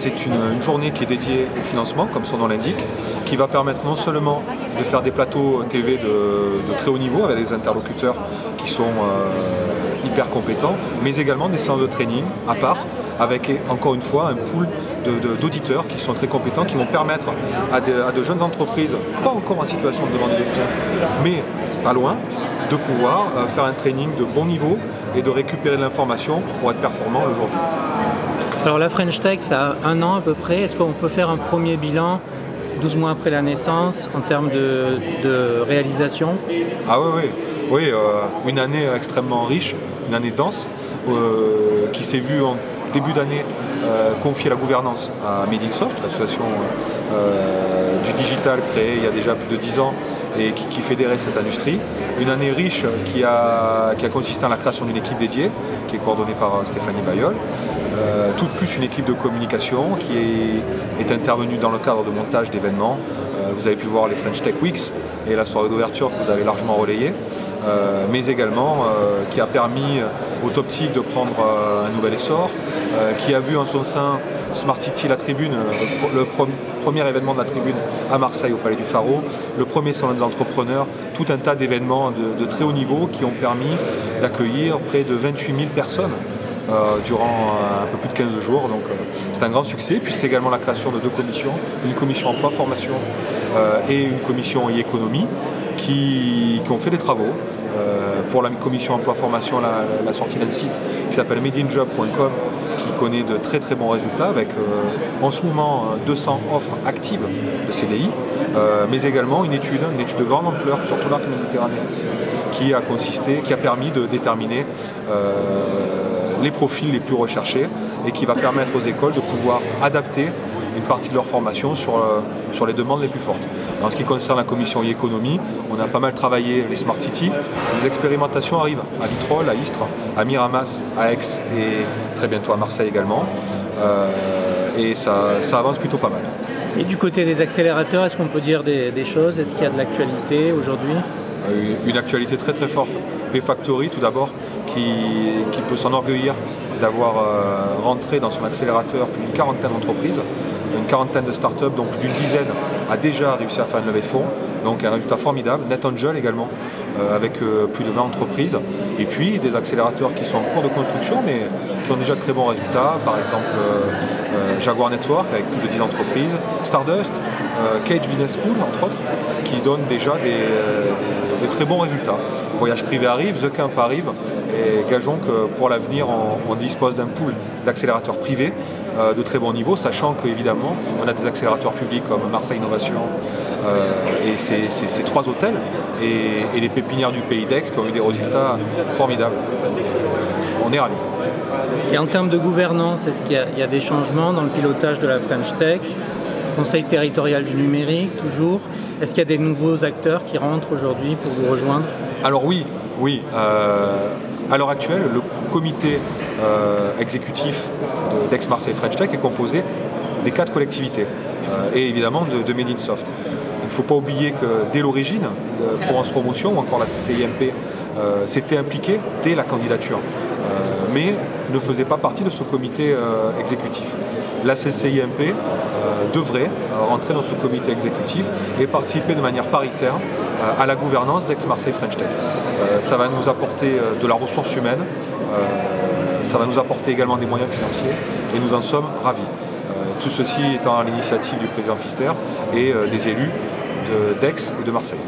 c'est une journée qui est dédiée au financement, comme son nom l'indique, qui va permettre non seulement de faire des plateaux TV de très haut niveau avec des interlocuteurs qui sont hyper compétents, mais également des séances de training à part, avec encore une fois un pool d'auditeurs qui sont très compétents, qui vont permettre à de jeunes entreprises, pas encore en situation de demander des fonds, mais pas loin, de pouvoir faire un training de bon niveau et de récupérer de l'information pour être performant le jour J. Alors la French Tech, ça a 1 an à peu près. Est-ce qu'on peut faire un premier bilan 12 mois après la naissance en termes de réalisation? Ah oui, une année extrêmement riche, une année dense, qui s'est vue en début d'année confier la gouvernance à Made in Soft, l'association du digital créée il y a déjà plus de 10 ans et qui fédérait cette industrie. Une année riche qui a consisté en la création d'une équipe dédiée, qui est coordonnée par Stéphanie Bayeul, tout de plus une équipe de communication qui est intervenue dans le cadre de montage d'événements. Vous avez pu voir les French Tech Weeks et la soirée d'ouverture que vous avez largement relayée, mais également qui a permis au Toptic de prendre un nouvel essor, qui a vu en son sein Smart City, la tribune, le premier événement de la tribune à Marseille au Palais du Pharo, le premier salon des entrepreneurs, tout un tas d'événements de très haut niveau qui ont permis d'accueillir près de 28 000 personnes durant un peu plus de 15 jours. Donc c'est un grand succès. Puis c'est également la création de 2 commissions, une commission emploi formation et une commission e-économie qui ont fait des travaux. Pour la commission emploi formation, la sortie d'un site qui s'appelle madeinjob.com qui connaît de très très bons résultats avec en ce moment 200 offres actives de CDI, mais également une étude de grande ampleur sur tout l'arc méditerranéen qui a permis de déterminer les profils les plus recherchés et qui va permettre aux écoles de pouvoir adapter une partie de leur formation sur les demandes les plus fortes. En ce qui concerne la commission e-économie, on a pas mal travaillé les Smart City. Les expérimentations arrivent à Vitrolles, à Istres, à Miramas, à Aix et très bientôt à Marseille également. Et ça avance plutôt pas mal. Et du côté des accélérateurs, est-ce qu'on peut dire des choses? Est-ce qu'il y a de l'actualité aujourd'hui? Une actualité très très forte. P-Factory tout d'abord, qui peut s'enorgueillir d'avoir rentré dans son accélérateur plus d'une quarantaine d'entreprises, une quarantaine de startups, dont plus d'une dizaine a déjà réussi à faire une levée de fonds. Donc un résultat formidable. NetAngel également, avec plus de 20 entreprises. Et puis des accélérateurs qui sont en cours de construction, mais qui ont déjà de très bons résultats. Par exemple Jaguar Network avec plus de 10 entreprises, Stardust, Cage Business School entre autres, qui donnent déjà de très bons résultats. Voyage privé arrive, The Camp arrive, et gageons que pour l'avenir on dispose d'un pool d'accélérateurs privés de très bon niveau, sachant qu'évidemment on a des accélérateurs publics comme Marseille Innovation et ces 3 hôtels et les pépinières du Pays d'Aix qui ont eu des résultats formidables. On est ravis. Et en termes de gouvernance, est-ce qu'il y a des changements dans le pilotage de la French Tech? Conseil territorial du numérique, toujours. Est-ce qu'il y a des nouveaux acteurs qui rentrent aujourd'hui pour vous rejoindre? Alors oui. À l'heure actuelle, le comité exécutif d'Aix-Marseille French Tech est composé des 4 collectivités et évidemment de Made in Soft. Il ne faut pas oublier que dès l'origine, Provence Promotion ou encore la CCIMP s'était impliquée dès la candidature, mais ne faisait pas partie de ce comité exécutif. La CCIMP devrait rentrer dans ce comité exécutif et participer de manière paritaire à la gouvernance d'Aix-Marseille French Tech. Ça va nous apporter de la ressource humaine, ça va nous apporter également des moyens financiers et nous en sommes ravis. Tout ceci étant à l'initiative du président Pfister et des élus d'Aix et de Marseille.